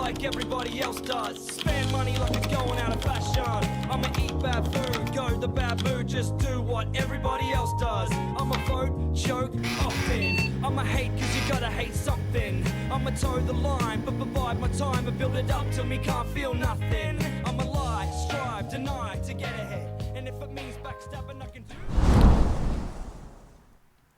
like everybody else does. Spend money like it's going out of fashion. I'ma eat bad food, go the bad mood, just do what everybody else does. I'ma vote, joke, often. I'ma hate cause you gotta hate something. I'ma toe the line, but provide my time and build it up till me can't feel nothing. I'ma lie, strive, deny to get ahead. And if it means backstabbing, I can do.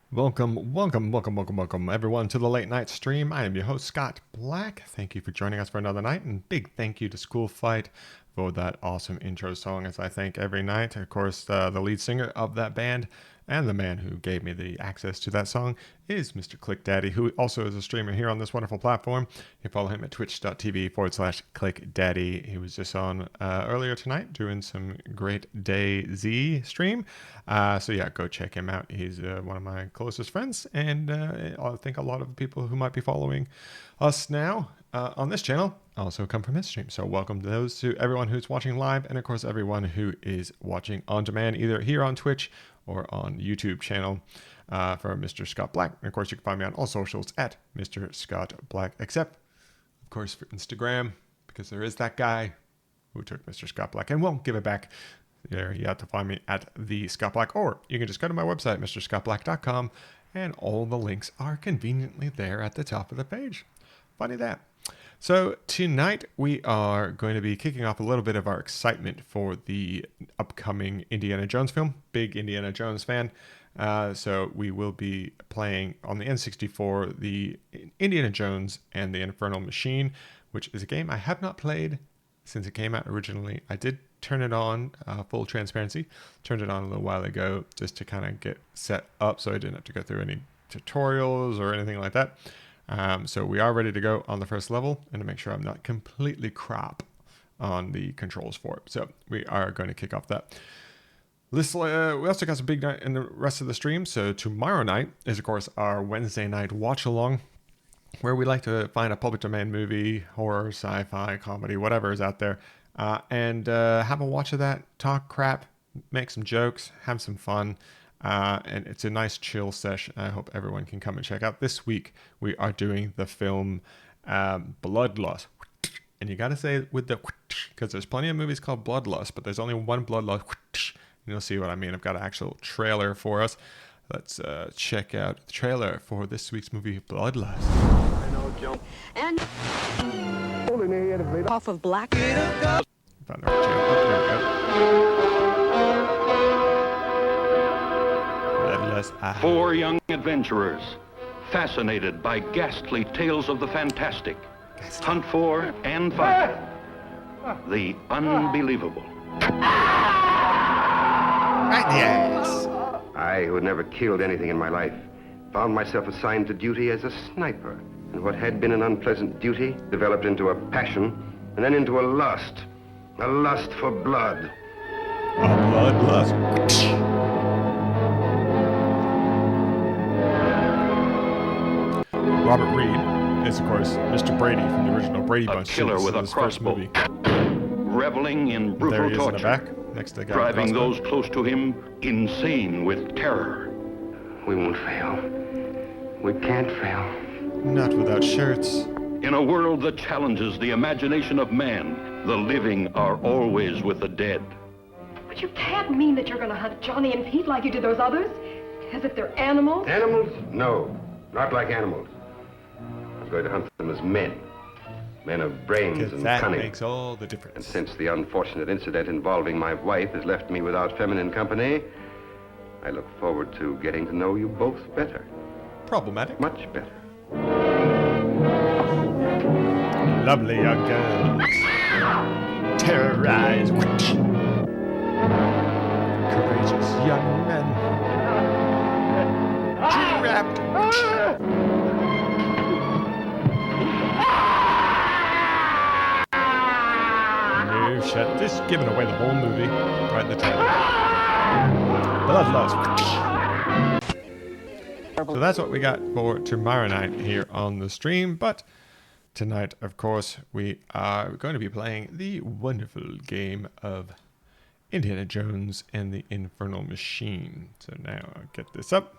Welcome, everyone, to the late night stream. I am your host, Scott Black. Thank you for joining us for another night, and big thank you to School Fight for that awesome intro song, as I thank every night. Of course, the lead singer of that band, And the man who gave me the access to that song is Mr. Click Daddy, who also is a streamer here on this wonderful platform. You can follow him at twitch.tv/ClickDaddy. He was just on earlier tonight doing some great Day Z stream. So yeah, go check him out. He's one of my closest friends, and I think a lot of people who might be following us now on this channel also come from his stream. So welcome to everyone who's watching live, and of course everyone who is watching on demand, either here on Twitch or on YouTube channel for Mr. Scott Black. And of course, you can find me on all socials at Mr. Scott Black, except, of course, for Instagram, because there is that guy who took Mr. Scott Black and won't give it back. There, you have to find me at the Scott Black, or you can just go to my website, mrscottblack.com, and all the links are conveniently there at the top of the page. Funny that. So tonight we are going to be kicking off a little bit of our excitement for the upcoming Indiana Jones film. Big Indiana Jones fan. So we will be playing on the N64 the Indiana Jones and the Infernal Machine, which is a game I have not played since it came out originally. I did turn it on, full transparency, turned it on a little while ago just to kind of get set up so I didn't have to go through any tutorials or anything like that. So we are ready to go on the first level, and to make sure I'm not completely crap on the controls for it. So we are going to kick off that. We also got some big night in the rest of the stream. So tomorrow night is, of course, our Wednesday night watch along, where we like to find a public domain movie, horror, sci-fi, comedy, whatever is out there, and have a watch of that, talk crap, make some jokes, have some fun. And it's a nice chill session. I hope everyone can come and check out. This week we are doing the film Bloodlust, and you got to say it with the, because there's plenty of movies called Bloodlust, but there's only one Bloodlust, and you'll see what I mean. I've got an actual trailer for us. Let's check out the trailer for this week's movie Bloodlust. I know, Joe. And off of Black. Found the right channel. Oh, there we go. Four young adventurers, fascinated by ghastly tales of the fantastic, hunt for and find the unbelievable. Right, yes. I, who had never killed anything in my life, found myself assigned to duty as a sniper. And what had been an unpleasant duty developed into a passion, and then into a lust for blood. A bloodlust. Robert Reed is, of course, Mr. Brady from the original Brady Bunch. A killer with a crossbow, reveling in brutal there he is torture, in the back, next to the guy driving with the those close to him insane with terror. We won't fail. We can't fail. Not without shirts. In a world that challenges the imagination of man, the living are always with the dead. But you can't mean that you're going to hunt Johnny and Pete like you did those others, as if they're animals. Animals? No, not like animals. I'm going to hunt them as men. Men of brains Because and that cunning. makes all the And difference. since the unfortunate incident involving my wife has left me without feminine company, I look forward to getting to know you both better. Problematic. Much better. Lovely young girls. Terrorize. Courageous young men. Trapped. No shit. Just giving away the whole movie right in the title. Bloodlust. So that's what we got for tomorrow night here on the stream. But tonight, of course, we are going to be playing the wonderful game of Indiana Jones and the Infernal Machine. So now I'll get this up.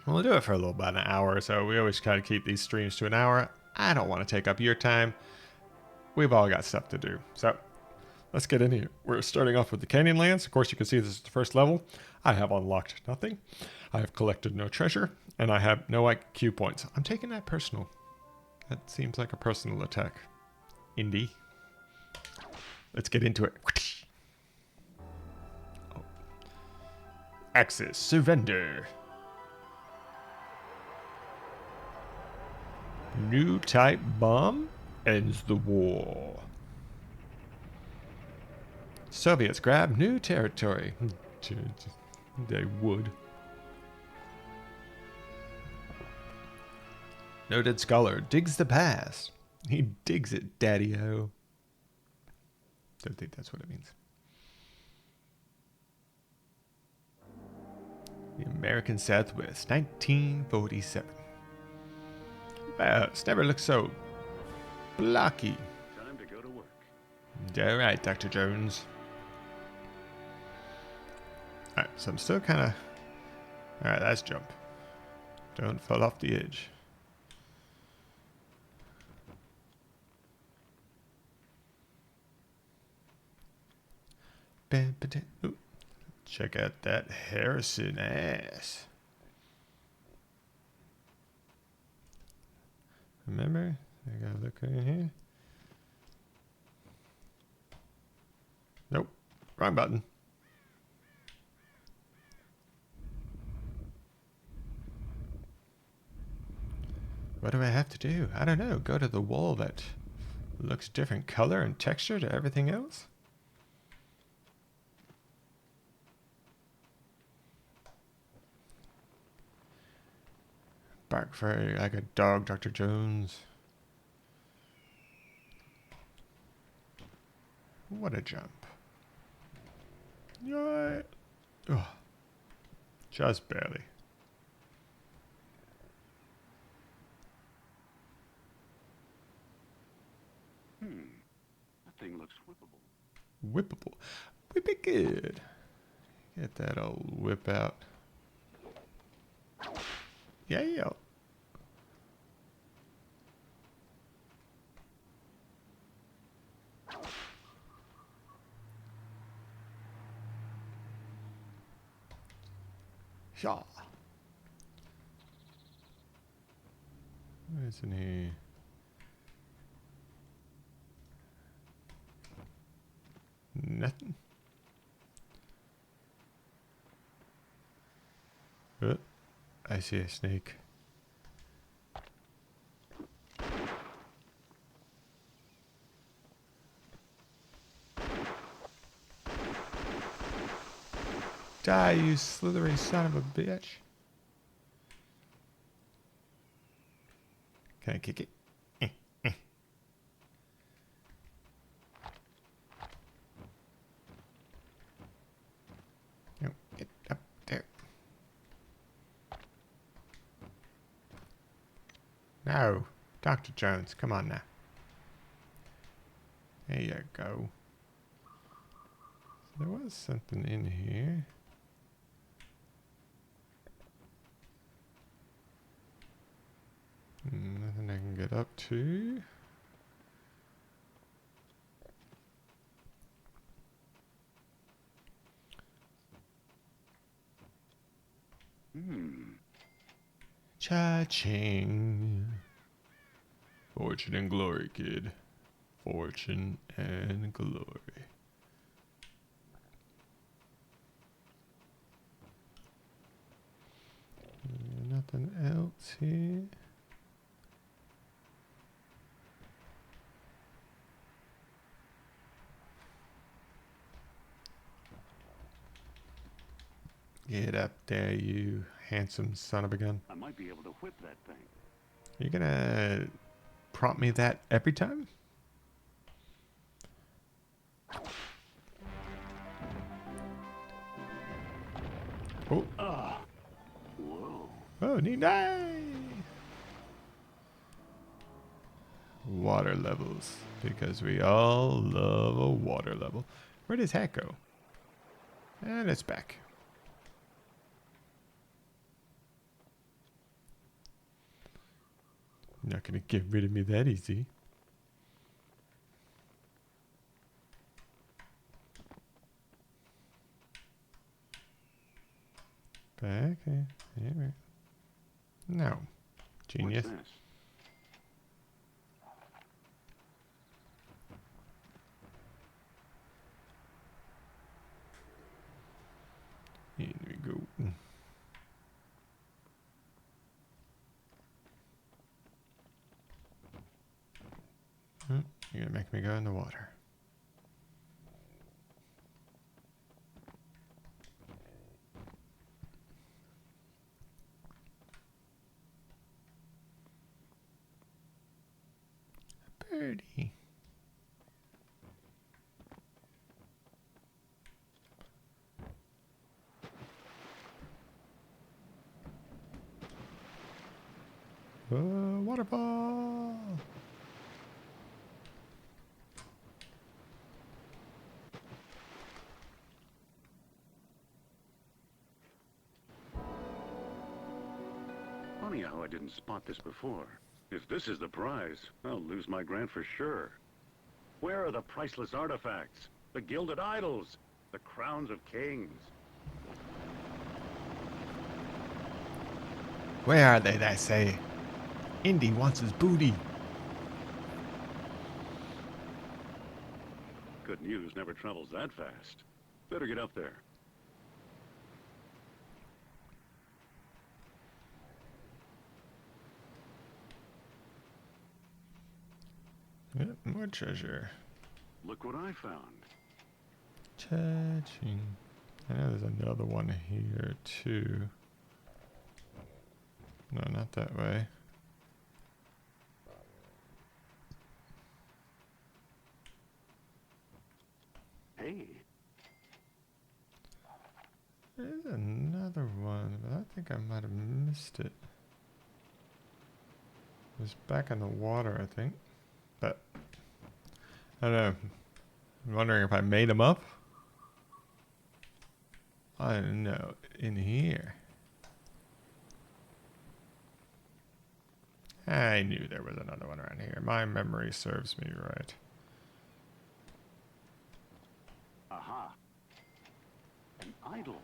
We'll do it for a little about an hour or so. We always try to keep these streams to an hour. I don't want to take up your time. We've all got stuff to do. So let's get in here. We're starting off with the Canyonlands. Of course, you can see this is the first level. I have unlocked nothing. I have collected no treasure, and I have no IQ points. I'm taking that personal. That seems like a personal attack. Indy. Let's get into it. Oh. Axis, surrender. New type bomb ends the war. Soviets grab new territory. They would. Noted scholar digs the past. He digs it, daddy-o. Don't think that's what it means. The American Southwest, 1947. Wow, it's never looked so blocky. Time to go to work. All right, Dr. Jones. All right, so I'm still kind of... All right, that's jump. Don't fall off the edge. Ooh. Check out that Harrison ass. Remember? I gotta look in here. Nope. Wrong button. What do I have to do? I don't know. Go to the wall that looks different color and texture to everything else? Bark furry like a dog, Dr. Jones. What a jump. Yeah. Oh, just barely. That thing looks whippable. Whippable. Whip it good. Get that old whip out. Yeah. Shaw. Where's in here? Nothing. I see a snake. Die, you slithery son of a bitch. Can I kick it? No, get up there. No, Dr. Jones, come on now. There you go. So there was something in here. Nothing I can get up to. Cha-ching. Fortune and glory, kid. Fortune and glory. Nothing else here. Get up there, you handsome son of a gun. I might be able to whip that thing. You gonna prompt me that every time? Oh. Whoa. Oh, neat day. Water levels. Because we all love a water level. Where does hat go? And it's back. Not gonna get rid of me that easy. Back here. Right. No. Genius. What's this? Here we go. You're gonna make me go in the water. birdie. Waterfall. Funny how I didn't spot this before. If this is the prize, I'll lose my grant for sure. Where are the priceless artifacts? The gilded idols? The crowns of kings? Where are they say? Indy wants his booty. Good news never travels that fast. Better get up there. Yep, more treasure. Look what I found. Cha-ching. I know there's another one here too. No, not that way. Hey, There's another one, but I think I might have missed it. It was back in the water, I think. But, I don't know. I'm wondering if I made them up. I don't know. In here. I knew there was another one around here. My memory serves me right. aha. An idol.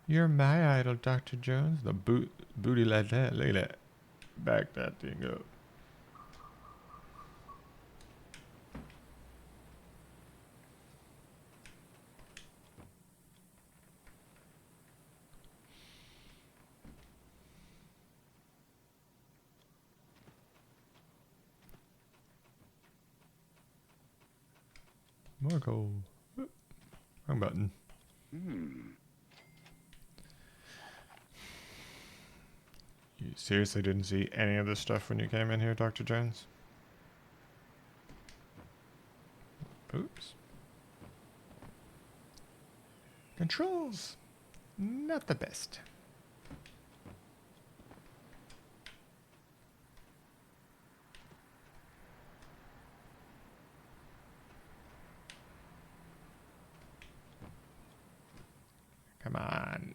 You're my idol, Dr. Jones. The booty like that. Look at that. Back that thing up. More gold. Oop, wrong button. You seriously didn't see any of this stuff when you came in here, Dr. Jones? Oops. Controls. Not the best. Come on.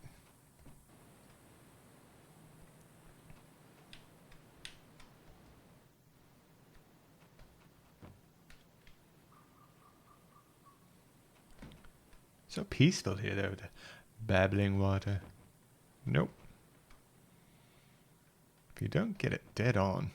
So peaceful here, though, with the babbling water. Nope. If you don't get it dead on.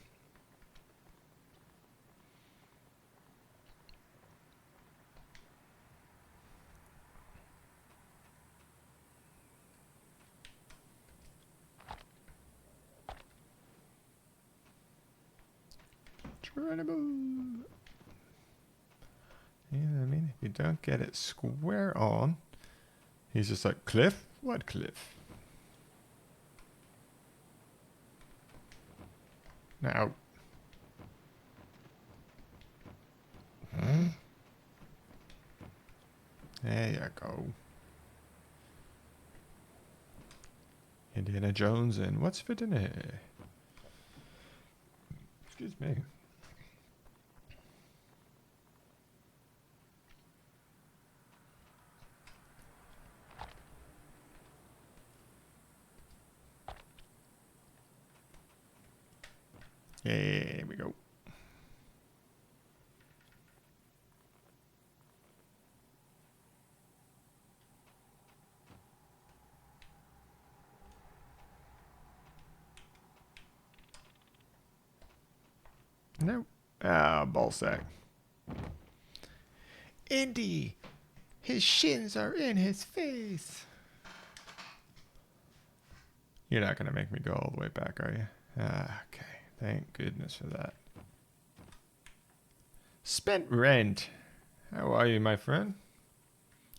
Incredible. You know what I mean? If you don't get it square on, he's just like, Cliff? What cliff? Now. There you go. Indiana Jones and what's for dinner? Excuse me. Here we go. No. Ah, ballsack. Indy! His shins are in his face! You're not going to make me go all the way back, are you? Ah, okay. Thank goodness for that. Spent rent. How are you, my friend?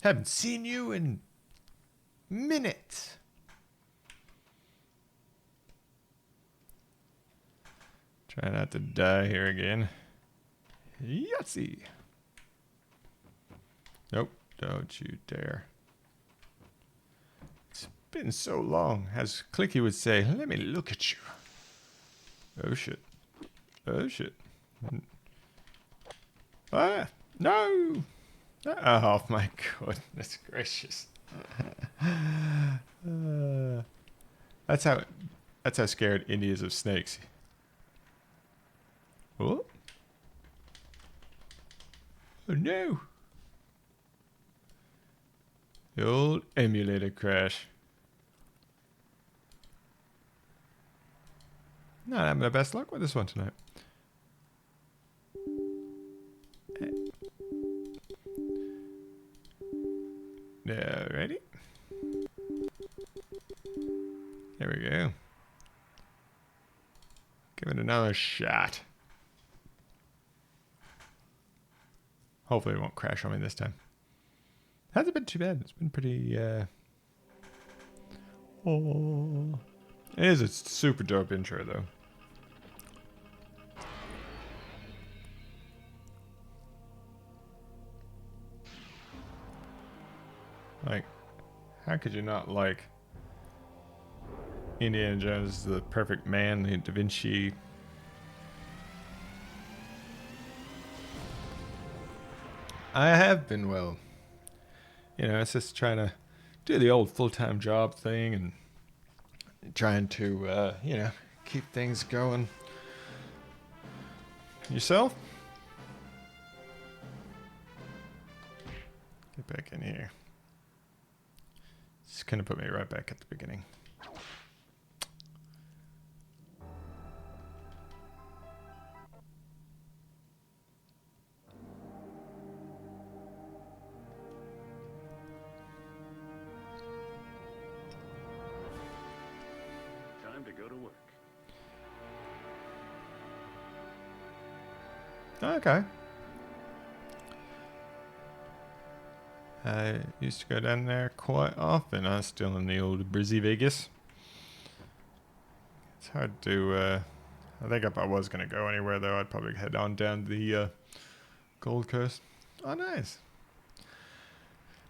Haven't seen you in minutes. Try not to die here again. Yahtzee! Nope, don't you dare. It's been so long, as Clicky would say, let me look at you. Oh shit. Oh shit. Ah, no! Oh my goodness gracious. That's how scared Indy is of snakes. Oh. Oh no. The old emulator crash. Not having the best luck with this one tonight. Alrighty. There we go. Give it another shot. Hopefully it won't crash on me this time. Hasn't been too bad. It's been pretty, oh. It is a super dope intro, though. Like, how could you not like Indiana Jones, the perfect man, the Da Vinci? I have been well. You know, it's just trying to do the old full-time job thing and trying to, you know, keep things going. Yourself? Get back in here. It's gonna put me right back at the beginning. Time to go to work. Okay. I used to go down there quite often. I was still in the old Brizzy Vegas. It's hard to, I think if I was going to go anywhere though, I'd probably head on down the Gold Coast. Oh, nice.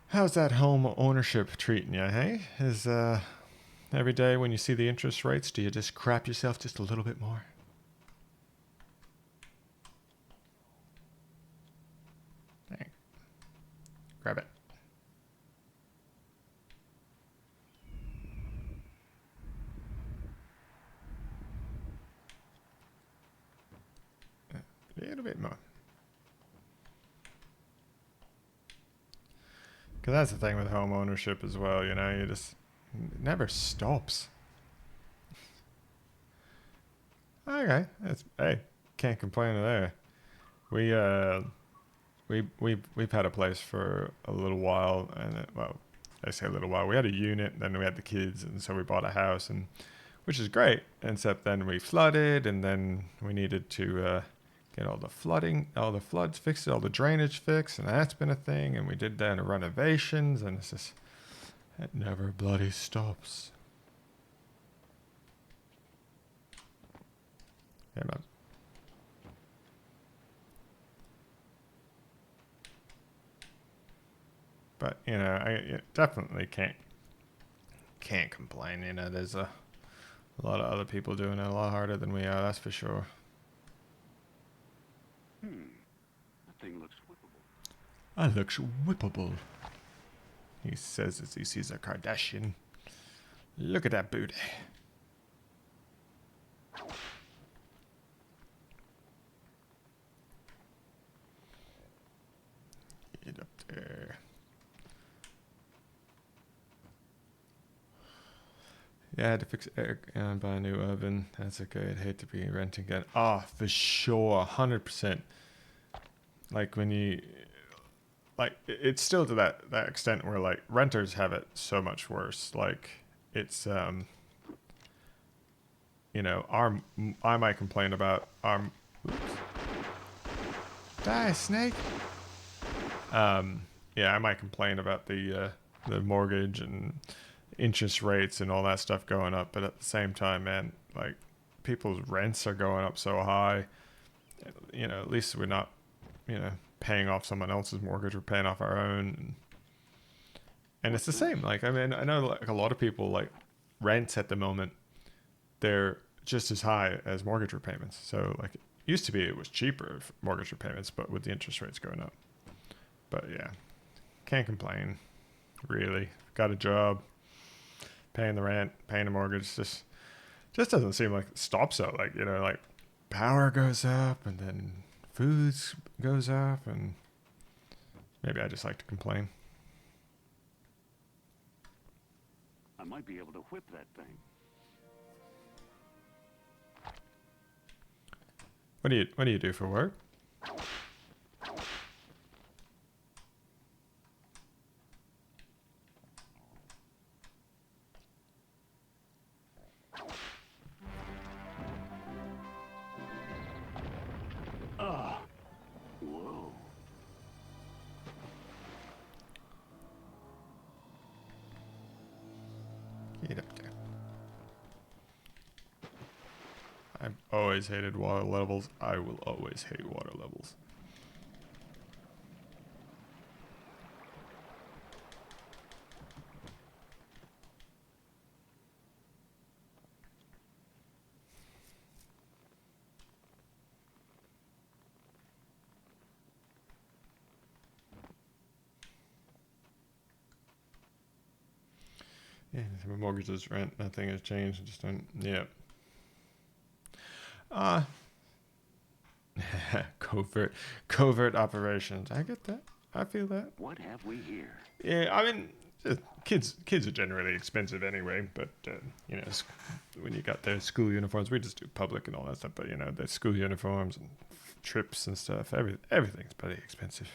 How's that home ownership treating you, hey? Is, every day when you see the interest rates, do you just crap yourself just a little bit more? Dang. Grab it. A little bit more. Because that's the thing with home ownership as well, you know, it never stops. Okay, hey, can't complain there. We've had a place for a little while, and well, I say a little while. We had a unit, then we had the kids, and so we bought a house, and which is great. Except then we flooded, and then we needed to get all the floods fixed, all the drainage fixed, and that's been a thing. And we did then renovations, and it's just it never bloody stops. Yeah, man. But you know, I definitely can't complain. You know, there's a lot of other people doing it a lot harder than we are. That's for sure. That thing looks whippable. I looks whippable. He says as he sees a Kardashian. Look at that booty. Get up there. Yeah, I had to fix air and buy a new oven. That's okay. I'd hate to be renting again. Oh, for sure. 100%. Like when you... Like, it's still to that extent where, like, renters have it so much worse. Like, it's, you know, I might complain about our... Oops. Die, snake! Yeah, I might complain about the mortgage and interest rates and all that stuff going up, but at the same time, man, like, people's rents are going up so high. You know, at least we're not, you know, paying off someone else's mortgage. We're paying off our own. And it's the same. Like, I mean, I know like a lot of people, like, rents at the moment, they're just as high as mortgage repayments. So, like, it used to be it was cheaper for mortgage repayments, but with the interest rates going up. But yeah, can't complain, really. Got a job, paying the rent, paying the mortgage. Just doesn't seem like it stops out. Like, you know, like power goes up and then foods goes up, and maybe I just like to complain. I might be able to whip that thing. What do you do for work? Whoa. Get up there. I've always hated water levels. I will always hate water levels. Yeah, my mortgages, rent, nothing has changed. I just don't. Yeah. Covert operations. I get that. I feel that. What have we here? Yeah, I mean, kids are generally expensive anyway. But you know, when you got their school uniforms, we just do public and all that stuff. But you know, the school uniforms and trips and stuff. Everything's pretty expensive.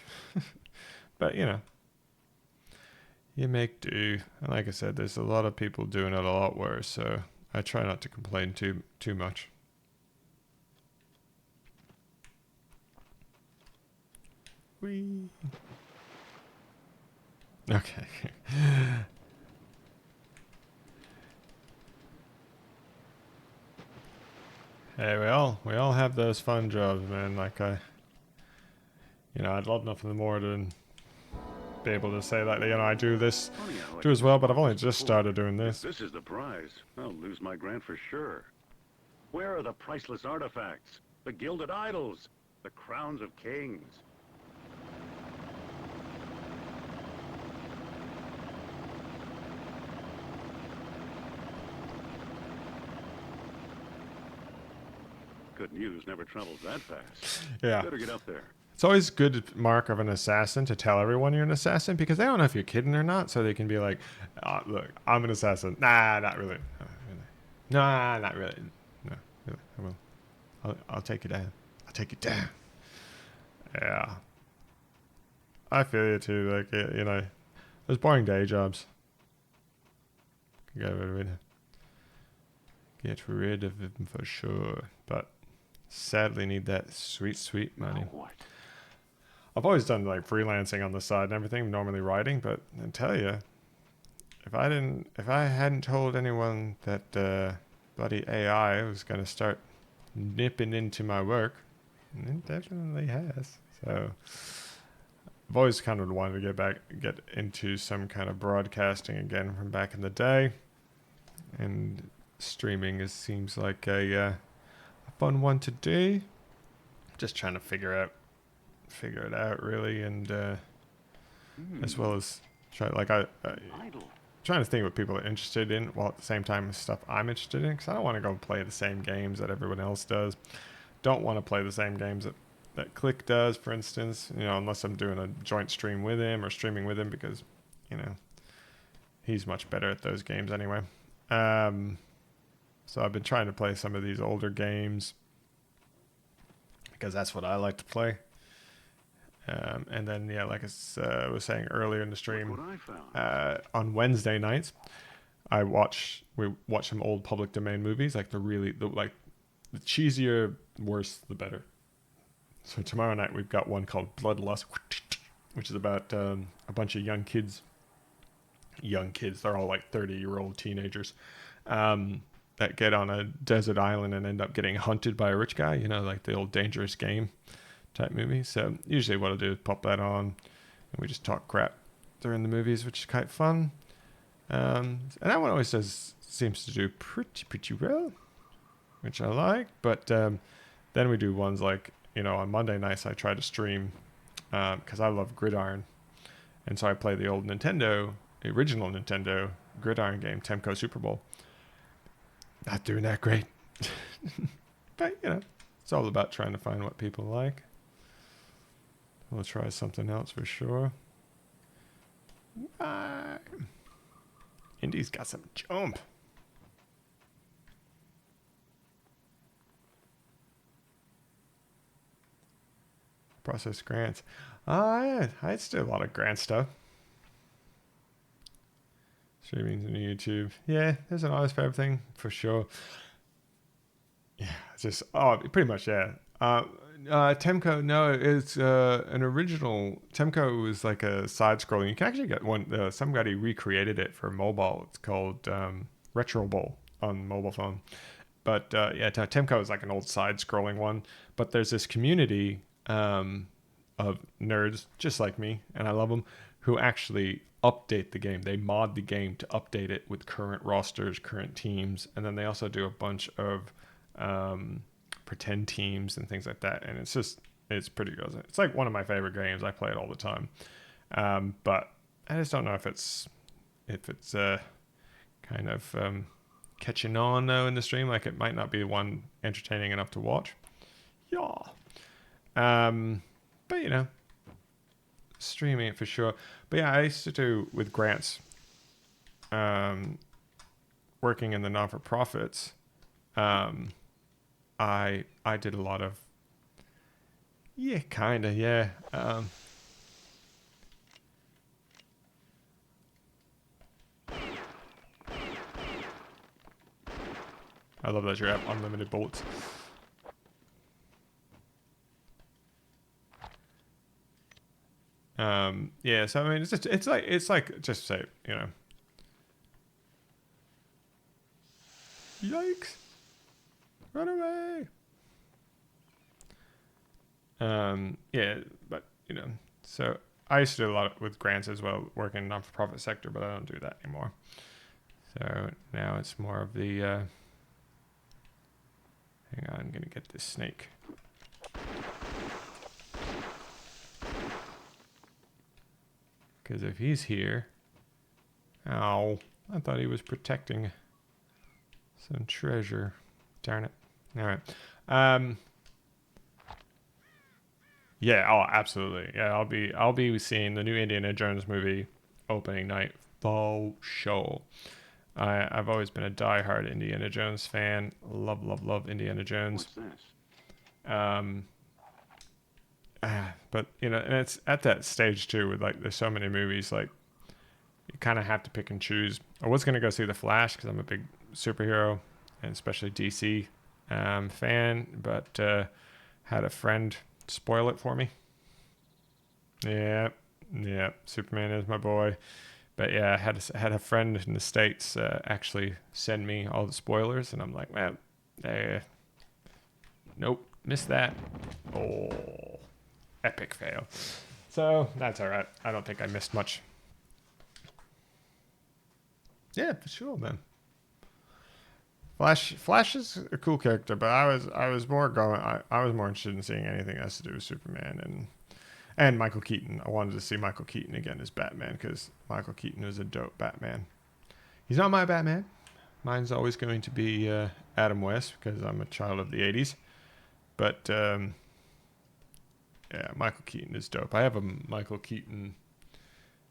But you know, you make do. And like I said, there's a lot of people doing it a lot worse. So I try not to complain too much. Whee. Okay. Hey, we all have those fun jobs, man. Like I'd love nothing more than be able to say that, you know, I do this, do as well, but I've only just started doing this. If this is the prize, I'll lose my grant for sure. Where are the priceless artifacts? The gilded idols? The crowns of kings? Good news never travels that fast. Yeah. Better get up there. It's always good mark of an assassin to tell everyone you're an assassin, because they don't know if you're kidding or not, so they can be like, look, I'm an assassin. Nah, not really. Nah, not really. No, really. I will. I'll take you down. I'll take you down. Yeah. I feel you too. Like, you know, those boring day jobs. Get rid of them for sure. But sadly need that sweet money. What? I've always done like freelancing on the side and everything, normally writing, but I tell you, if I hadn't told anyone that bloody AI was going to start nipping into my work, it definitely has. So I've always kind of wanted to get into some kind of broadcasting again from back in the day, and streaming seems like a fun one to do. Just trying to figure it out really, and as well as trying to think what people are interested in, while at the same time stuff I'm interested in, because I don't want to go play the same games that everyone else does. Don't want to play the same games that Click does, for instance, you know, unless I'm doing a joint stream with him or streaming with him, because, you know, he's much better at those games anyway. So I've been trying to play some of these older games because that's what I like to play. And then, yeah, like I was saying earlier in the stream, Look what I found. on Wednesday nights, we watch some old public domain movies, like the cheesier, worse, the better. So tomorrow night we've got one called Bloodlust, which is about a bunch of young kids. They're all like 30-year-old teenagers. that get on a desert island and end up getting hunted by a rich guy, you know, like the old Dangerous Game type movie. So usually what I'll do is pop that on and we just talk crap during the movies, which is quite fun. And that one always seems to do pretty well, which I like. But then we do ones like, you know, on Monday nights I try to stream because I love Gridiron. And so I play the old Nintendo, the original Nintendo Gridiron game, Temco Super Bowl. Not doing that great. But, you know, it's all about trying to find what people like. We'll try something else for sure. Indy's got some jump. Process grants. Yeah, I used to do a lot of grant stuff. Streaming to YouTube. Yeah, there's an honest for everything for sure. Yeah, it's just pretty much yeah. Temco, no, it's an original. Temco was like a side-scrolling. You can actually get one. Somebody recreated it for mobile. It's called Retro Bowl on mobile phone. But yeah, Temco is like an old side-scrolling one. But there's this community of nerds just like me, and I love them, who actually update the game. They mod the game to update it with current rosters, current teams, and then they also do a bunch of pretend teams and things like that. And it's pretty good. It's like one of my favorite games. I play it all the time. But I just don't know if it's kind of catching on though in the stream. Like it might not be one entertaining enough to watch. Yeah. But you know, streaming it for sure. But yeah, I used to do with grants, working in the non-for-profits. I did a lot of, yeah, kind of, yeah. I love that you have unlimited bullets. Yeah, so I mean, it's like just say, you know, yikes, run away. Yeah, but you know, so I used to do a lot with grants as well, working in the non-for-profit sector, but I don't do that anymore. So now it's more of the, hang on, I'm gonna get this snake. Because if he's here, ow, I thought he was protecting some treasure. Darn it. All right. Yeah, oh, absolutely. Yeah, I'll be seeing the new Indiana Jones movie opening night for sure. I've always been a diehard Indiana Jones fan. Love Indiana Jones. What's this? But you know, and it's at that stage too, with like there's so many movies, like you kind of have to pick and choose. I was gonna go see The Flash because I'm a big superhero and especially DC fan, but had a friend spoil it for me. Yeah, Superman is my boy. But yeah, I had a friend in the States actually send me all the spoilers, and I'm like, man, nope, missed that. Oh. Epic fail. So that's all right. I don't think I missed much. Yeah, for sure, man. Flash is a cool character, but I was more interested in seeing anything that has to do with Superman and Michael Keaton. I wanted to see Michael Keaton again as Batman because Michael Keaton is a dope Batman. He's not my Batman. Mine's always going to be Adam West because I'm a child of the 80s. But yeah, Michael Keaton is dope. I have a Michael Keaton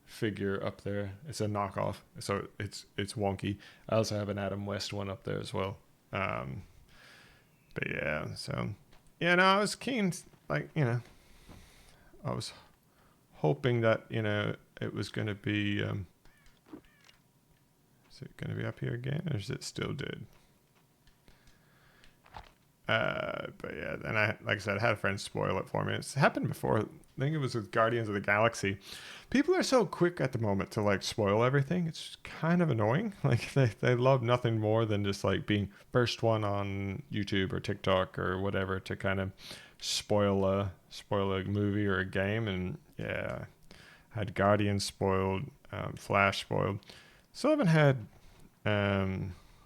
figure up there. It's a knockoff, so it's wonky. I also have an Adam West one up there as well. But yeah, so yeah, no, I was keen. Like, you know, I was hoping that, you know, it was going to be. Is it going to be up here again, or is it still dead? But yeah, and like I said, I had a friend spoil it for me. It's happened before. I think it was with Guardians of the Galaxy. People are so quick at the moment to like spoil everything. It's kind of annoying. Like they love nothing more than just like being first one on YouTube or TikTok or whatever to kind of spoil a movie or a game. And yeah, I had Guardians spoiled, Flash spoiled. Still haven't had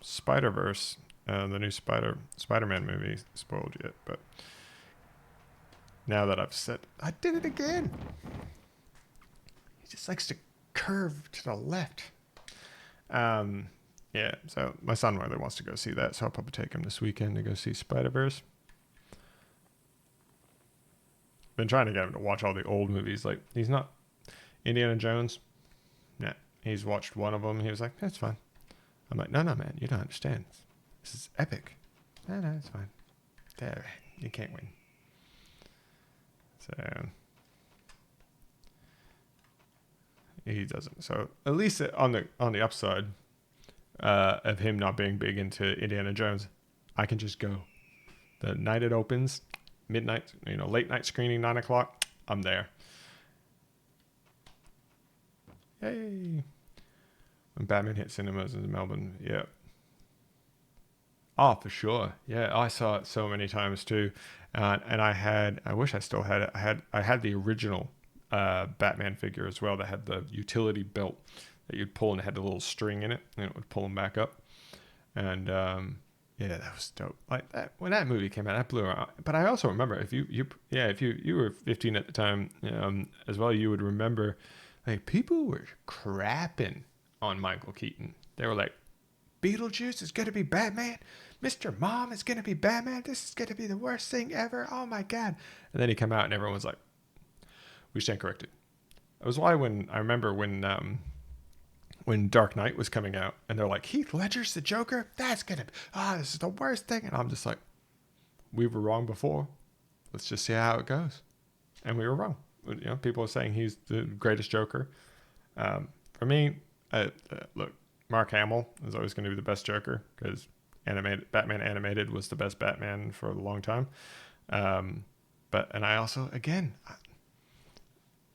Spider-Verse, the new Spider-Man movie spoiled yet, but now that I've said, I did it again. He just likes to curve to the left. Yeah, so my son really wants to go see that, so I'll probably take him this weekend to go see Spider-Verse. Been trying to get him to watch all the old movies. Like, he's not Indiana Jones. Nah, he's watched one of them. He was like, that's fine. I'm like, no, man, you don't understand. This is epic. No, it's fine. There, you can't win. So he doesn't. So at least on the upside of him not being big into Indiana Jones, I can just go. The night it opens, midnight, late night screening, 9 o'clock, I'm there. Yay! When Batman hit cinemas in Melbourne, yeah. Oh, for sure. Yeah, I saw it so many times too, and I wish I still had it. I had the original Batman figure as well that had the utility belt that you'd pull and it had the little string in it, and it would pull them back up. And yeah, that was dope. Like that when that movie came out, that blew out. But I also remember if you were 15 at the time as well, you would remember like people were crapping on Michael Keaton. They were like, Beetlejuice is going to be Batman. Mr. Mom is going to be Batman. This is going to be the worst thing ever. Oh my God. And then he came out and everyone was like, we stand corrected. That was why I remember when Dark Knight was coming out and they're like, Heath Ledger's the Joker? That's going to be, this is the worst thing. And I'm just like, we were wrong before. Let's just see how it goes. And we were wrong. People are saying he's the greatest Joker. For me, look, Mark Hamill is always going to be the best Joker because Batman Animated was the best Batman for a long time. And I also, again,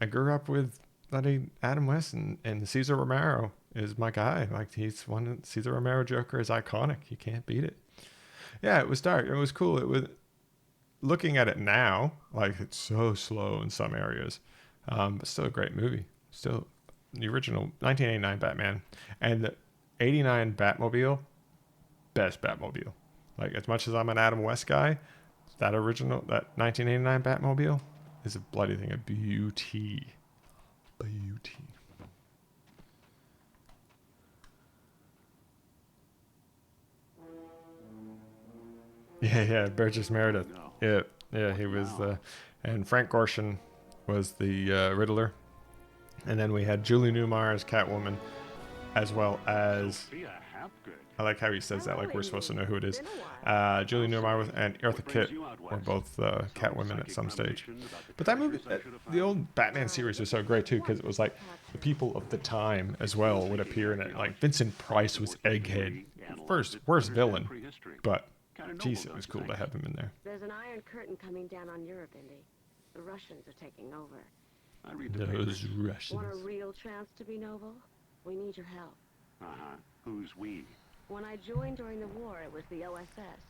I grew up with bloody Adam West and Cesar Romero is my guy. Like Cesar Romero Joker is iconic. You can't beat it. Yeah, it was dark. It was cool. It was looking at it now, like it's so slow in some areas, but still a great movie. Still the original 1989 Batman and the 89 Batmobile, best Batmobile. Like as much as I'm an Adam West guy, that 1989 Batmobile is a bloody thing of beauty. Yeah, Burgess Meredith. Yeah, he was and Frank Gorshin was the Riddler. And then we had Julie Newmar as Catwoman, as well as, I like how he says that, like we're supposed to know who it is. Julie Newmar and Eartha Kitt were both Catwomen at some stage. But that movie, the old Batman series was so great too, because it was like the people of the time as well would appear in it. Like Vincent Price was Egghead, worst villain, but geez, it was cool to have him in there. There's an iron curtain coming down on Europe, Indy. The Russians are taking over. Those Russians. Want a real chance to be noble? We need your help. Who's we? When I joined during the war, it was the OSS.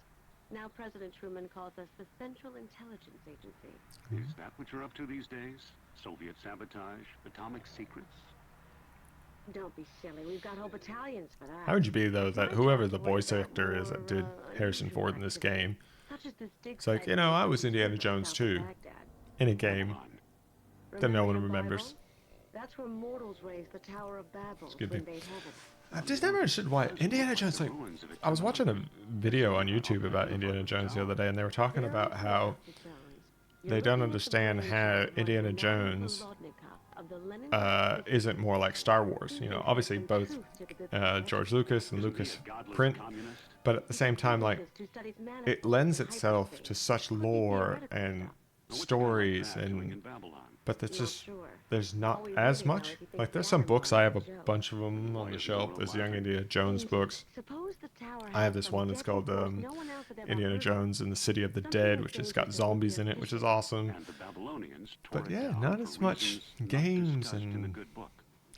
Now President Truman calls us the Central Intelligence Agency. Is that what you're up to these days? Soviet sabotage? Atomic secrets? Don't be silly. We've got whole battalions for that. How would you be though that whoever the voice actor is that did Harrison Ford in this game? It's like, I was Indiana Jones too, in a game that no one remembers. That's where mortals raised the Tower of Babel. I've just never understood why Indiana Jones, like, I was watching a video on YouTube about Indiana Jones the other day, and they were talking about how they don't understand how Indiana Jones isn't more like Star Wars. Obviously both George Lucas and Lucas print, but at the same time, like, it lends itself to such lore and stories, doing in and Babylon? but that's Not just sure. there's not All we as really know much. is he thinks Like there's the some water books, might I be have a joke. bunch of them on the shelf. There's the Young Indiana Jones books. Suppose the tower I have has this some one that's deadly called force no one else had ever Indiana heard of. Jones and the City of the Something Dead, as which has dangerous got as zombies in nuclear it, which is fission. awesome. And the Babylonians tore But it yeah, down not for as much reasons not games discussed in the and good book.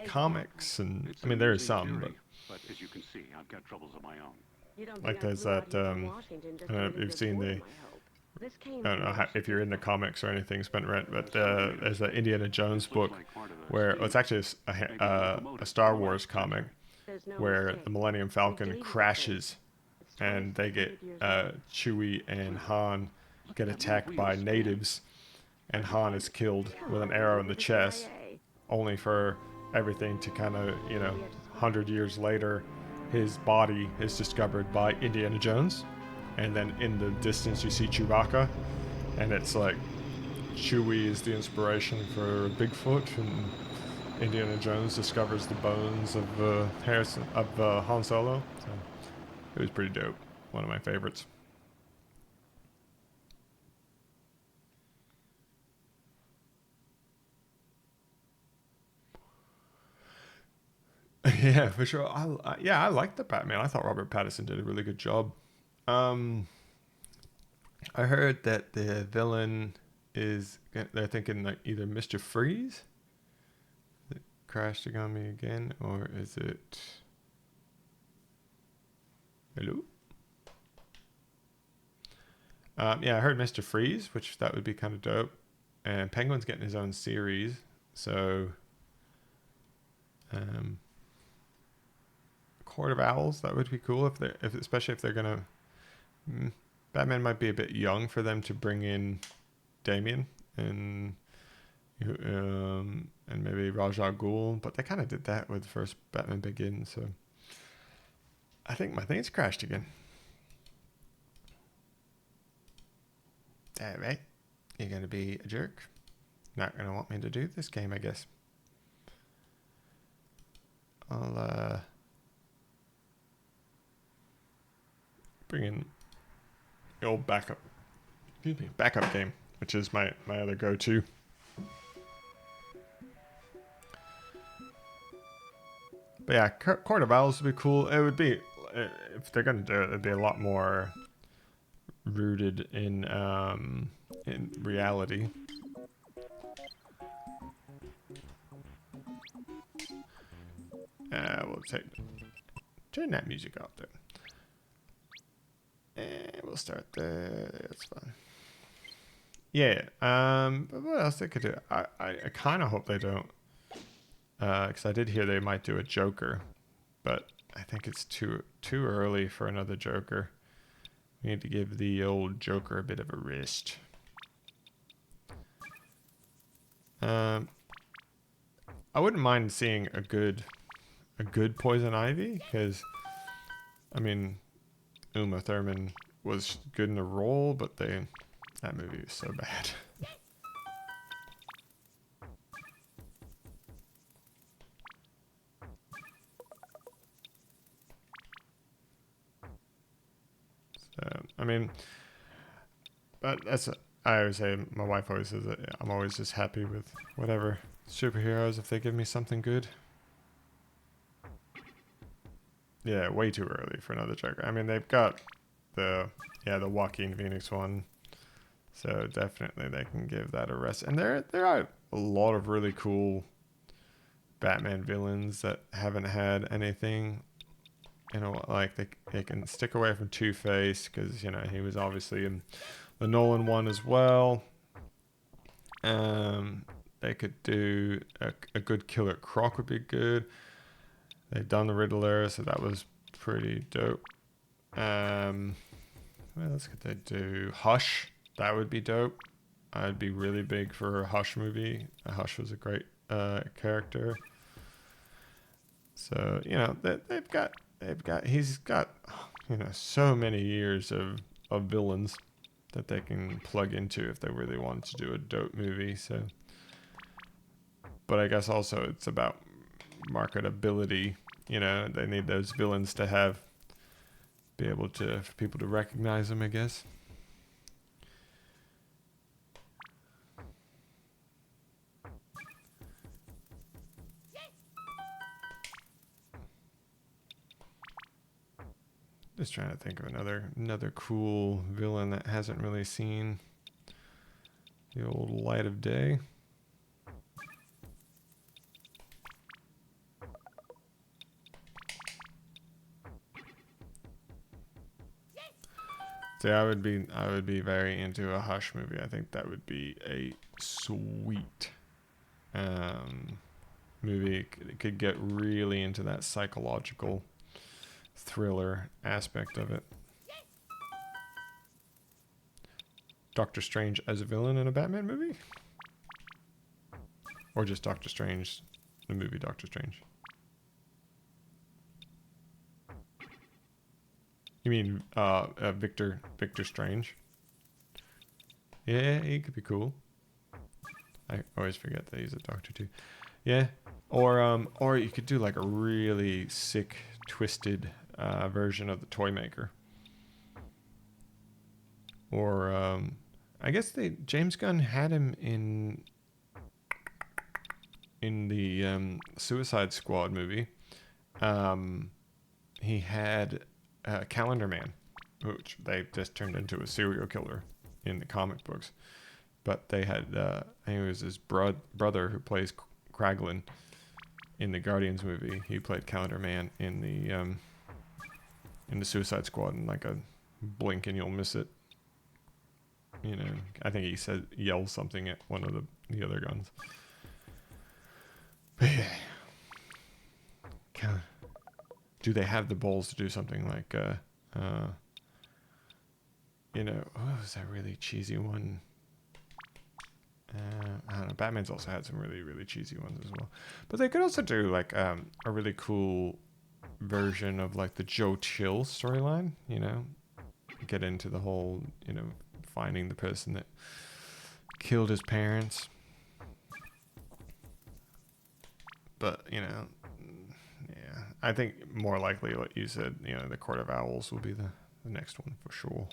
comics, and It's I mean there is amusing some, theory, but as you can see, I've got troubles of my own. You don't like think I there's flew out that. here from Washington just I don't know if to you've seen the. boredom, I hope. This came I don't know from if you're into comics or anything, Spent Rent, but Something there's an Indiana Jones This looks book like part of the where scheme. it's actually a Star Wars comic There's no where mistake. the Millennium Falcon gave you the crashes It started and they get 600 years ago. Chewie and Han get that attacked little by wheel natives, and Han is killed with an arrow in the chest, only for everything to kind of 100 years later, his body is discovered by Indiana Jones, and then in the distance you see Chewbacca, and it's like Chewie is the inspiration for Bigfoot, and Indiana Jones discovers the bones of Han Solo. So it was pretty dope. One of my favorites. Yeah, for sure. I liked the Batman. I thought Robert Pattinson did a really good job. I heard that the villain is, they're thinking like either Mr. Freeze, that crashing on me again, or is it, hello? Yeah, I heard Mr. Freeze, which that would be kind of dope. And Penguin's getting his own series, so Court of Owls, that would be cool especially if they're gonna. Batman might be a bit young for them to bring in Damien and maybe Ra's al Ghul, but they kind of did that with the first Batman Begins. So I think my thing's crashed again. All right, you're gonna be a jerk. Not gonna want me to do this game, I guess. I'll bring in the old backup game, which is my other go-to. But yeah, Court of Owls would be cool. It would be, if they're gonna do it, it'd be a lot more rooted in reality. We'll turn that music off there. And we'll start there. That's fine. Yeah. But what else they could do? I kind of hope they don't. Because I did hear they might do a Joker, but I think it's too early for another Joker. We need to give the old Joker a bit of a rest. I wouldn't mind seeing a good Poison Ivy, because I mean, Uma Thurman was good in the role, but that movie was so bad. So, I mean, but I always say, my wife always says that I'm always just happy with whatever superheroes if they give me something good. Yeah, way too early for another Joker. I mean, they've got the Joaquin Phoenix one, so definitely they can give that a rest. And there are a lot of really cool Batman villains that haven't had anything. Like they can stick away from Two-Face, because he was obviously in the Nolan one as well. They could do a good Killer Croc would be good. They've done the Riddler, so that was pretty dope. What else could they do? Hush, that would be dope. I'd be really big for a Hush movie. Hush was a great character. So he's got so many years of villains that they can plug into if they really wanted to do a dope movie. So, but I guess also it's about marketability. They need those villains to be able to, for people to recognize them, I guess. Just trying to think of another cool villain that hasn't really seen the old light of day. See, I would be very into a Hush movie. I think that would be a sweet movie. It could get really into that psychological thriller aspect of it. Doctor Strange as a villain in a Batman movie? Or just Doctor Strange, the movie Doctor Strange? You mean Victor Strange? Yeah, he could be cool. I always forget that he's a doctor too. Yeah, or you could do like a really sick, twisted version of the Toy Maker. Or I guess James Gunn had him in the Suicide Squad movie. He had Calendar Man, which they just turned into a serial killer in the comic books. But they had, I think it was his brother who plays Kraglin in the Guardians movie. He played Calendar Man in the Suicide Squad, and like a blink and you'll miss it. You know, I think he yells something at one of the other guns. But yeah. Do they have the balls to do something like, you know, what was that really cheesy one? I don't know. Batman's also had some really, really cheesy ones as well. But they could also do like a really cool version of like the Joe Chill storyline, you know, get into the whole, you know, finding the person that killed his parents. But, you know, yeah, I think more likely what you said, you know, the Court of Owls will be the next one for sure.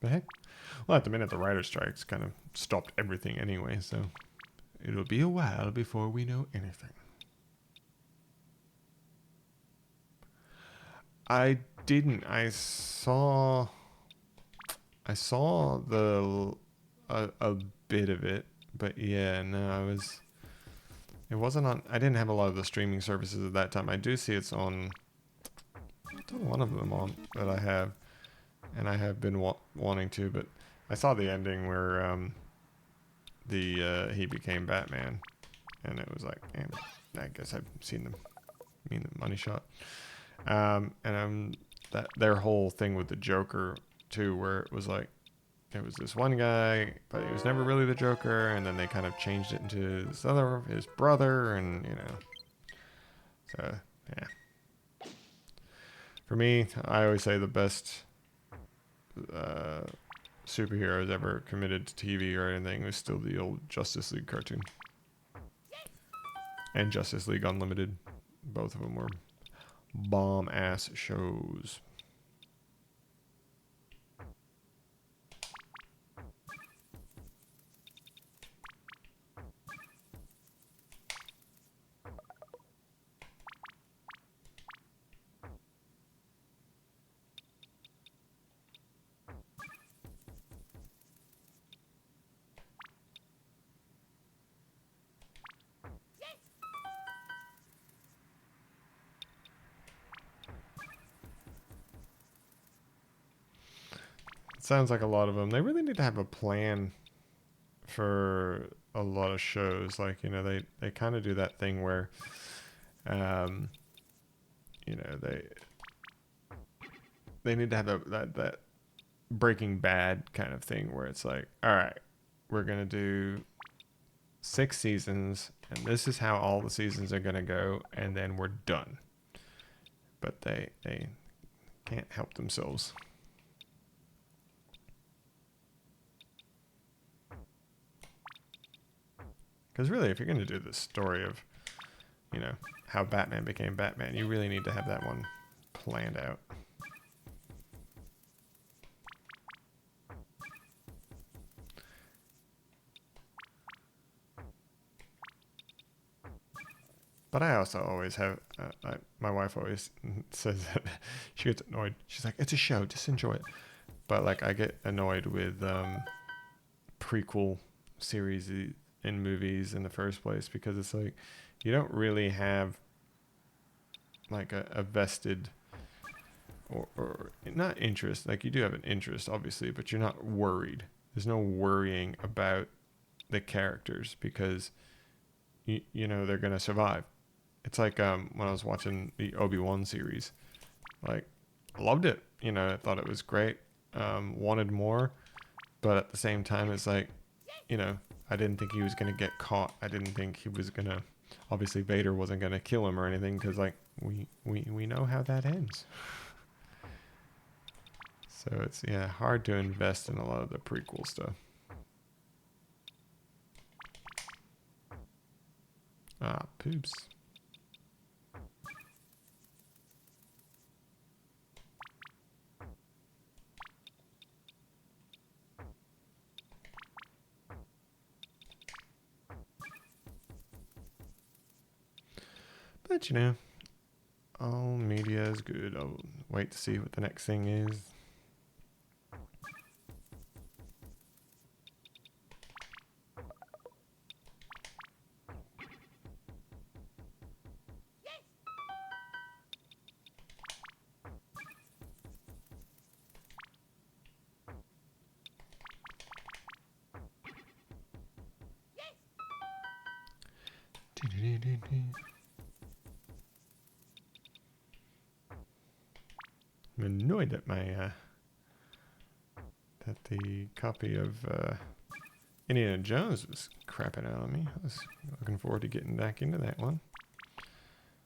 But hey, well, at the minute the writer's strikes kind of stopped everything anyway, so it'll be a while before we know anything. I didn't. I saw the a bit of it, but yeah, no, it wasn't on. I didn't have a lot of the streaming services at that time. I do see it's on one of them on that I have, and I have been wanting to, but I saw the ending where he became Batman, and it was like, I guess I've seen the money shot. And that their whole thing with the Joker too, where it was like it was this one guy, but he was never really the Joker, and then they kind of changed it into this other, his brother, and you know. So yeah. For me, I always say the best superheroes ever committed to TV or anything was still the old Justice League cartoon. And Justice League Unlimited. Both of them were bomb-ass shows. Sounds like a lot of them. They really need to have a plan for a lot of shows. Like, you know, they kind of do that thing where, you know, they need to have that Breaking Bad kind of thing where it's like, all right, we're going to do 6 seasons, and this is how all the seasons are going to go, and then we're done. But they can't help themselves. Because really, if you're going to do this story of, you know, how Batman became Batman, you really need to have that one planned out. But I also always have, my wife always says that she gets annoyed. She's like, it's a show, just enjoy it. But like, I get annoyed with prequel series in movies in the first place, because it's like, you don't really have like a vested or not interest. Like, you do have an interest, obviously, but you're not worried. There's no worrying about the characters, because you know they're gonna survive. It's like when I was watching the Obi-Wan series, like, I loved it. You know, I thought it was great. Wanted more, but at the same time, it's like, you know, I didn't think he was gonna get caught. I didn't think he was gonna. Obviously, Vader wasn't gonna kill him or anything, because like we know how that ends. So it's, yeah, hard to invest in a lot of the prequel stuff. Ah, poops. But, you know, all media is good. I'll wait to see what the next thing is. I'm annoyed that my that the copy of Indiana Jones was crapping out on me. I was looking forward to getting back into that one,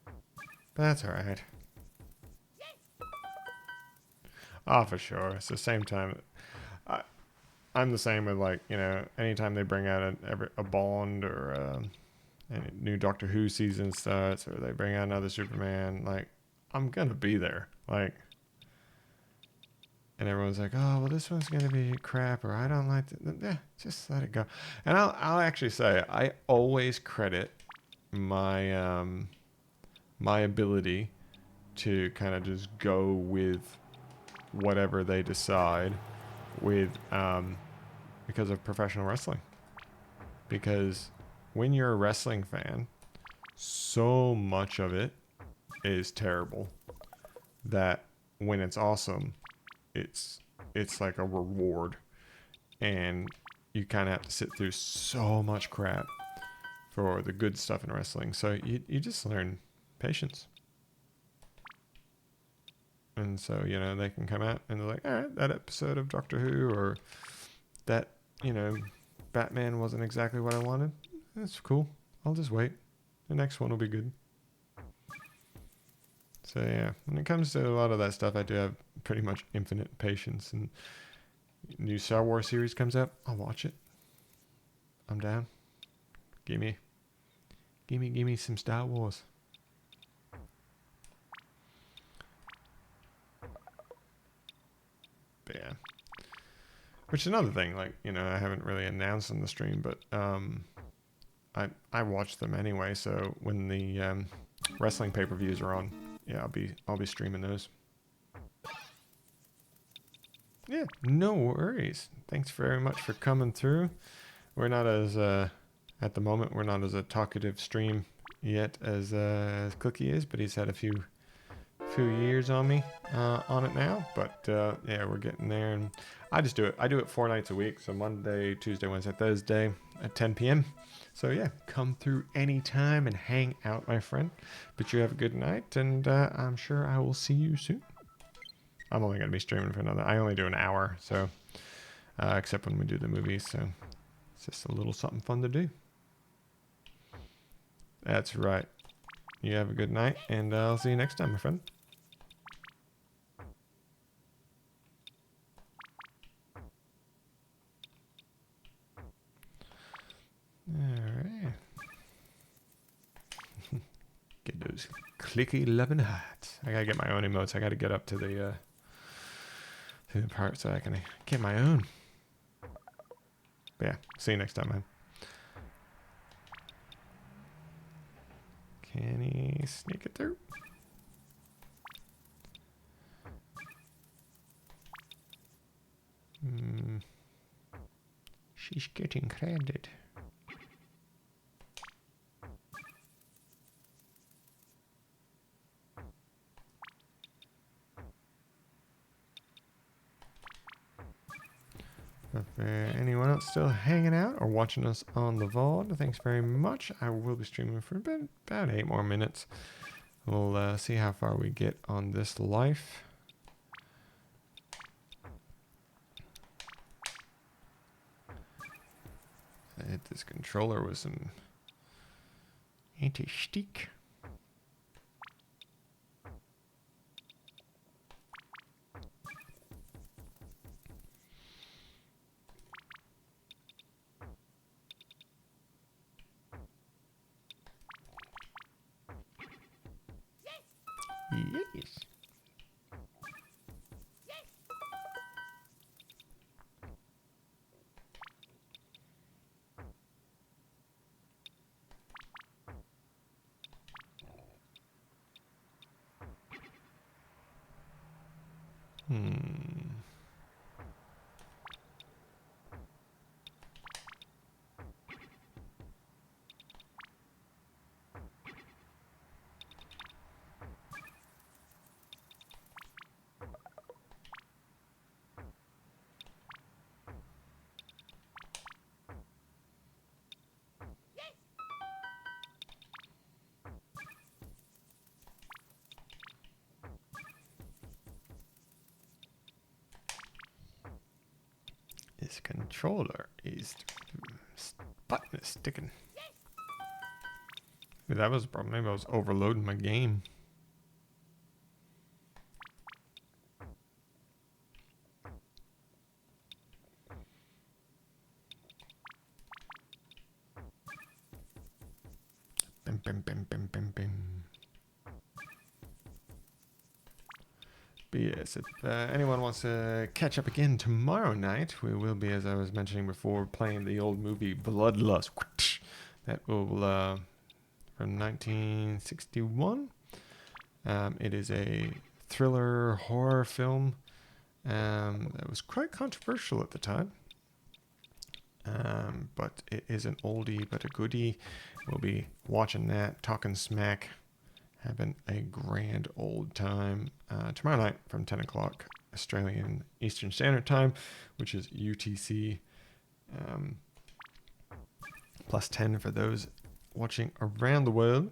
but that's all right. Oh, for sure. It's the same time. I'm the same with, like, you know, anytime they bring out a Bond or a new Doctor Who season starts, or they bring out another Superman, like, I'm gonna be there. Like, and everyone's like, oh, well, this one's gonna be crap, or I don't like it. Yeah, just let it go. And I'll actually say, I always credit my my ability to kind of just go with whatever they decide with because of professional wrestling. Because when you're a wrestling fan, so much of it is terrible that when it's awesome, it's like a reward, and you kind of have to sit through so much crap for the good stuff in wrestling. So you just learn patience. And so, you know, they can come out and they're like, all right, that episode of Doctor Who, or that, you know, Batman wasn't exactly what I wanted. That's cool. I'll just wait. The next one will be good. So, yeah, when it comes to a lot of that stuff, I do have pretty much infinite patience. And new Star Wars series comes out, I'll watch it. I'm down. Give me some Star Wars. But yeah, which is another thing, like, you know, I haven't really announced on the stream, but I watch them anyway. So when the wrestling pay-per-views are on, yeah, I'll be streaming those. Yeah, no worries. Thanks very much for coming through. We're not as at the moment, we're not as a talkative stream yet as Cookie is, but he's had a few years on me on it now. But yeah, we're getting there, and I just do it. I do it 4 nights a week, so Monday, Tuesday, Wednesday, Thursday at 10 p.m. So yeah, come through anytime and hang out, my friend. But you have a good night, and I'm sure I will see you soon. I'm only going to be streaming for I only do an hour, so except when we do the movies, so it's just a little something fun to do. That's right. You have a good night, and I'll see you next time, my friend. Alright. Get those clicky loving hearts. I gotta get my own emotes. I gotta get up to the part so I can get my own. But yeah, see you next time, man. Can he sneak it through? She's getting credit. If anyone else still hanging out or watching us on the VOD, thanks very much. I will be streaming for about 8 more minutes. We'll see how far we get on this life. I hit this controller with some anti-stick. Yes. This controller is button is sticking. Maybe that was a problem. Maybe I was overloading my game. Bim, bim, bim, bim, bim, bim. But yes, if anyone wants to catch up again tomorrow night, we will be, as I was mentioning before, playing the old movie Bloodlust. That will, from 1961. It is a thriller horror film that was quite controversial at the time. But it is an oldie but a goodie. We'll be watching that, talking smack, having a grand old time tomorrow night from 10 o'clock Australian Eastern Standard Time, which is UTC plus 10 for those watching around the world.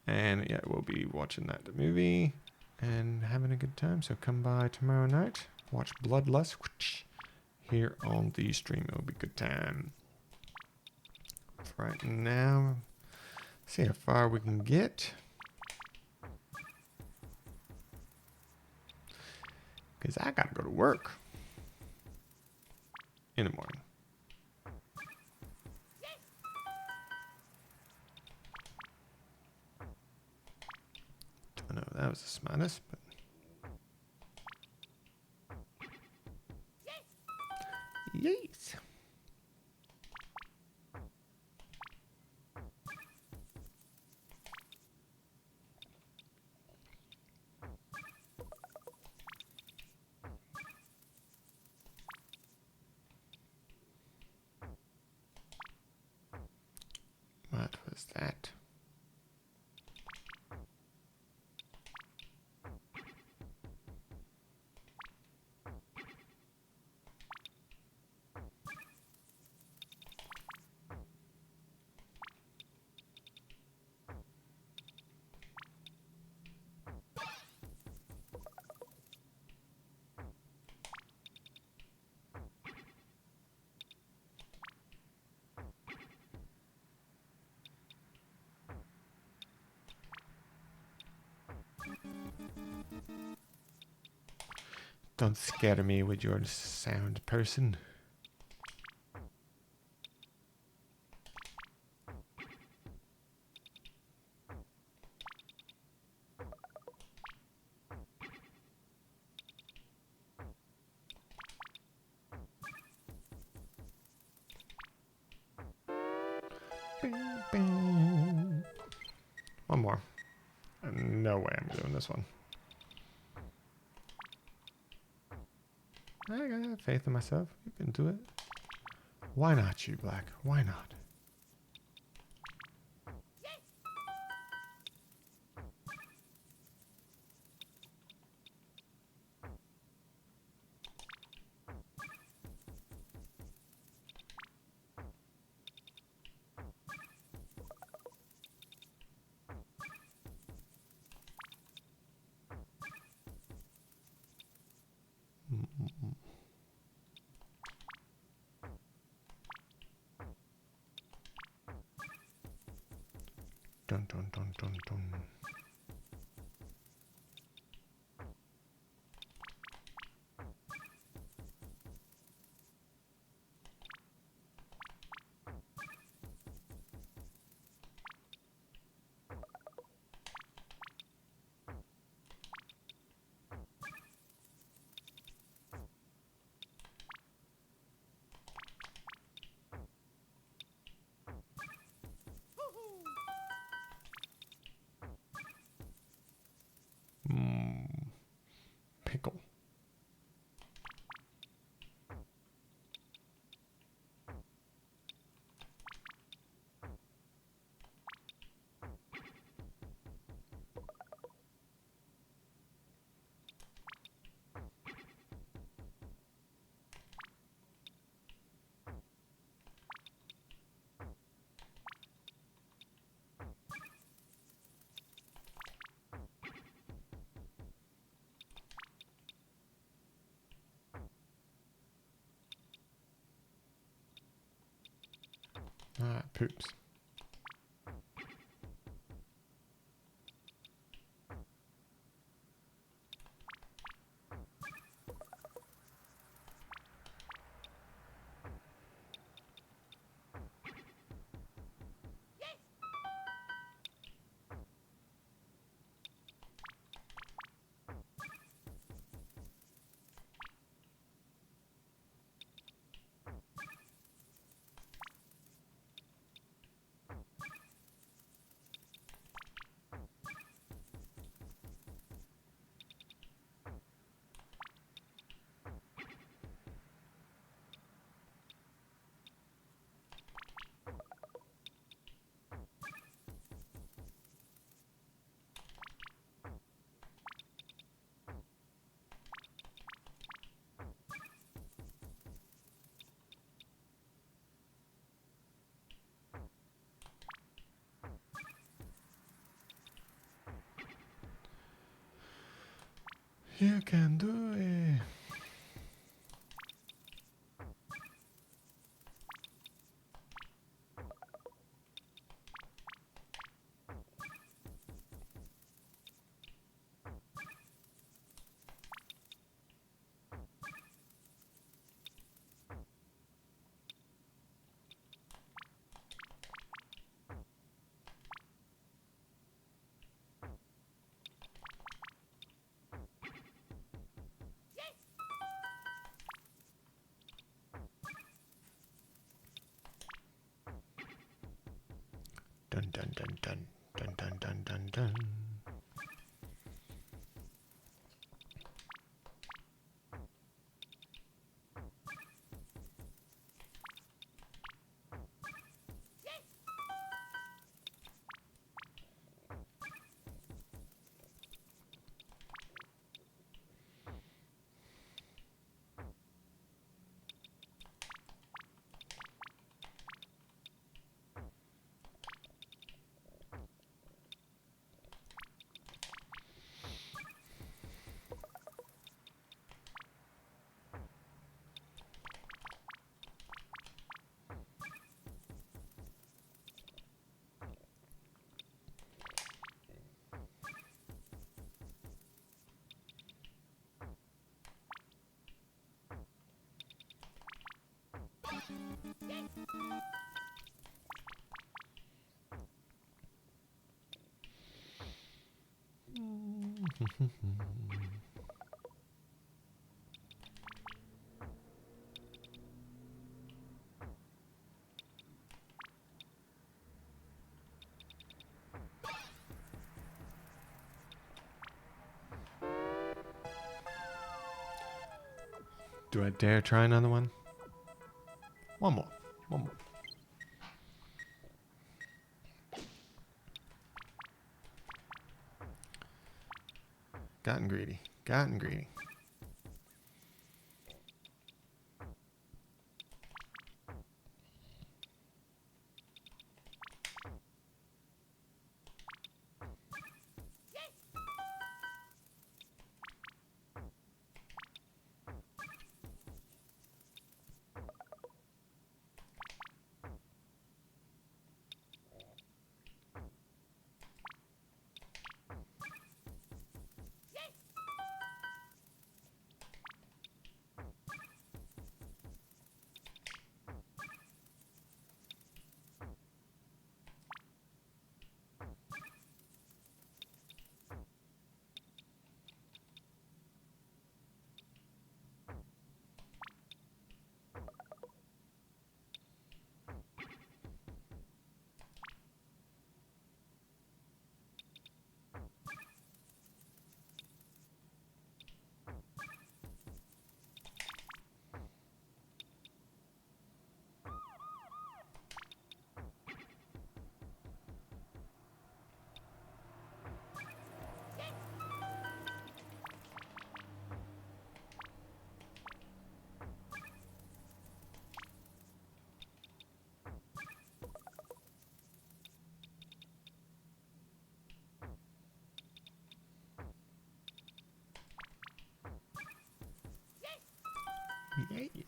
And yeah, we'll be watching that movie and having a good time. So come by tomorrow night, watch Bloodlust here on the stream. It'll be a good time. For right now, see how far we can get. Because I gotta go to work in the morning. Don't know if that was the smartest, but yes. What was that? Don't scare me with your sound, person. One No way I'm doing this one. I got faith in myself. You can do it. Why not you, Black? Why not? Dun dun dun dun dun. Pickle. Ah, poops. You can do it. Dun dun dun dun dun dun dun dun dun. Do I dare try another one? One more. One more. Gotten greedy. Gotten greedy. Yes.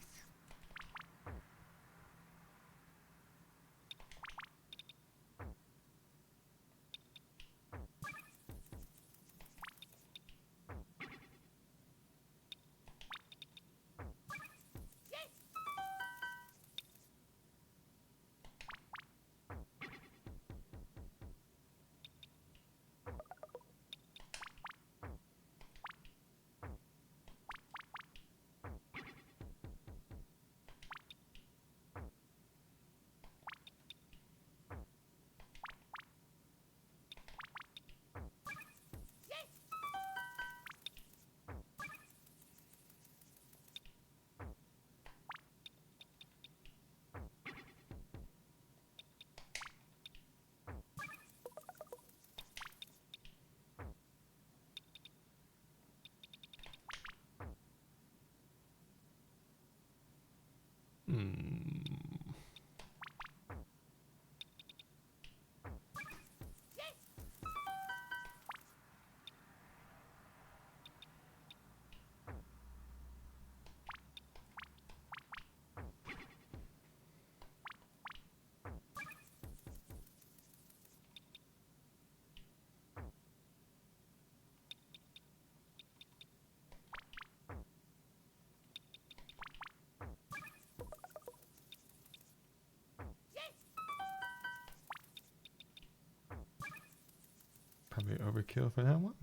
Probably overkill for that one.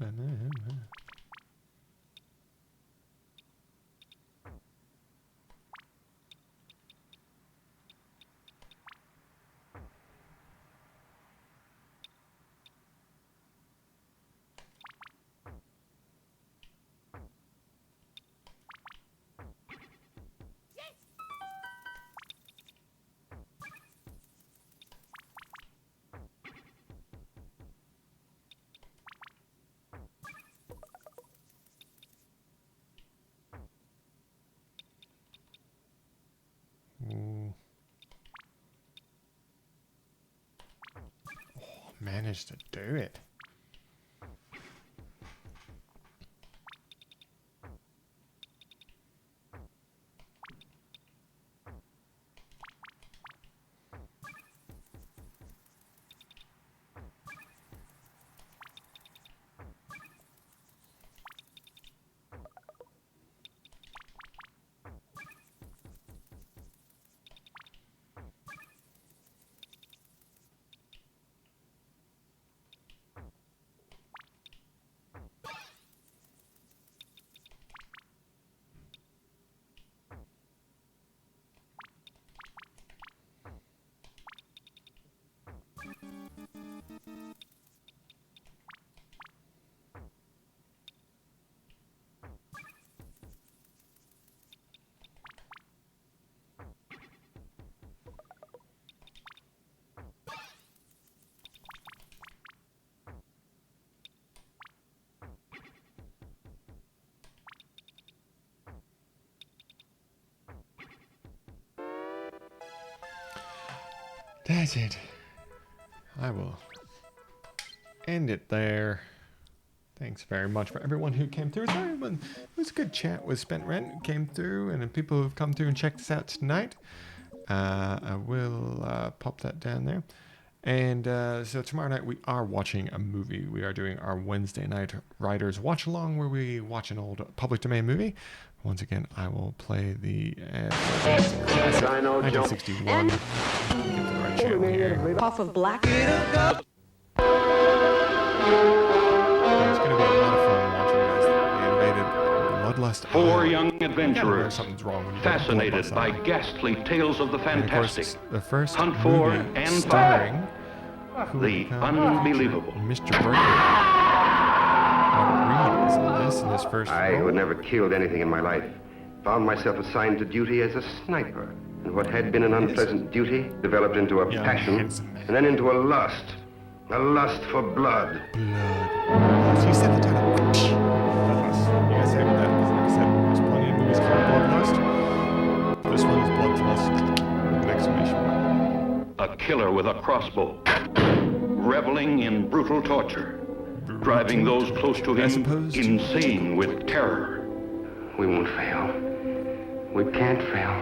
Ooh. Oh, managed to do it. That's it. I will end it there. Thanks very much for everyone who came through. Sorry, it was a good chat with Spent Rent who came through, and the people who've come through and checked us out tonight. I will pop that down there. And so tomorrow night we are watching a movie. We are doing our Wednesday night Writers Watch Along, where we watch an old public domain movie. Once again, I will play the classic 1961. Get to the right channel here. Off of Black. It's going to be a lot of fun watching this. They invaded Bloodlust Four Island. young You gotta know adventurers, something's wrong when you go to fascinated Bloodlust by Island. ghastly tales of the And of course, fantastic, the first Hunt for movie and starring who would the become unbelievable. Mr. Burger. Robert Reed is in this first I, role. who had never killed anything in my life, found myself assigned to duty as a sniper. And what had been an unpleasant duty developed into a Young, passion, handsome man. and then into a lust for blood. Blood. So you said the title. Bloodlust. You guys say with that. Like I said, there's plenty of movies called Bloodlust. This one is Bloodlust. With an exclamation mark. A killer with a crossbow, reveling in brutal torture, driving those close to As him opposed to- insane with terror. We won't fail. We can't fail.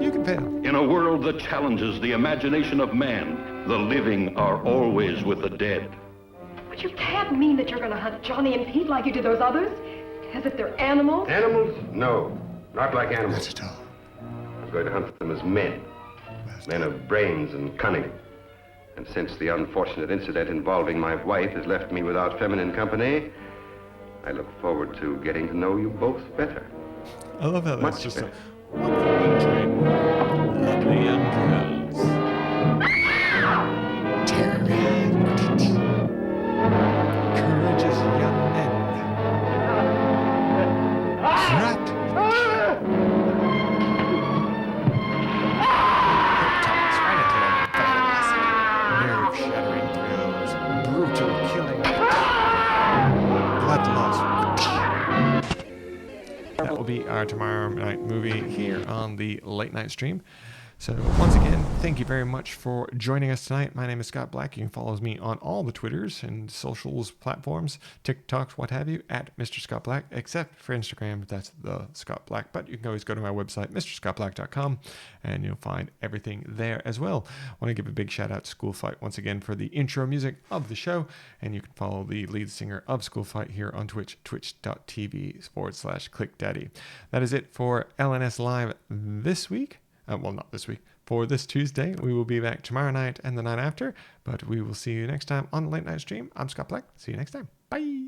You can fail. In a world that challenges the imagination of man, the living are always with the dead. But you can't mean that you're going to hunt Johnny and Pete like you did those others. As if they're animals. Animals? No, not like animals. Not at all. I'm going to hunt them as men. Men of brains and cunning. And since the unfortunate incident involving my wife has left me without feminine company, I look forward to getting to know you both better. I love how that's Much just better. a wonderful train. Lovely young girls. Courageous young men. Trapped. Hooked right into their veins. Nerve-shattering thrills. Brutal killing. Bloodlust. That will be our tomorrow night movie here on the late night stream. So once again, thank you very much for joining us tonight. My name is Scott Black. You can follow me on all the Twitters and socials platforms, TikToks, what have you, at Mr. Scott Black, except for Instagram. That's the Scott Black. But you can always go to my website, mrscottblack.com, and you'll find everything there as well. I want to give a big shout out to School Fight once again for the intro music of the show. And you can follow the lead singer of School Fight here on Twitch, twitch.tv/ClickDaddy. That is it for LNS Live this week. Well, not this week. For this Tuesday, we will be back tomorrow night and the night after. But we will see you next time on the late night stream. I'm Scott Black. See you next time. Bye.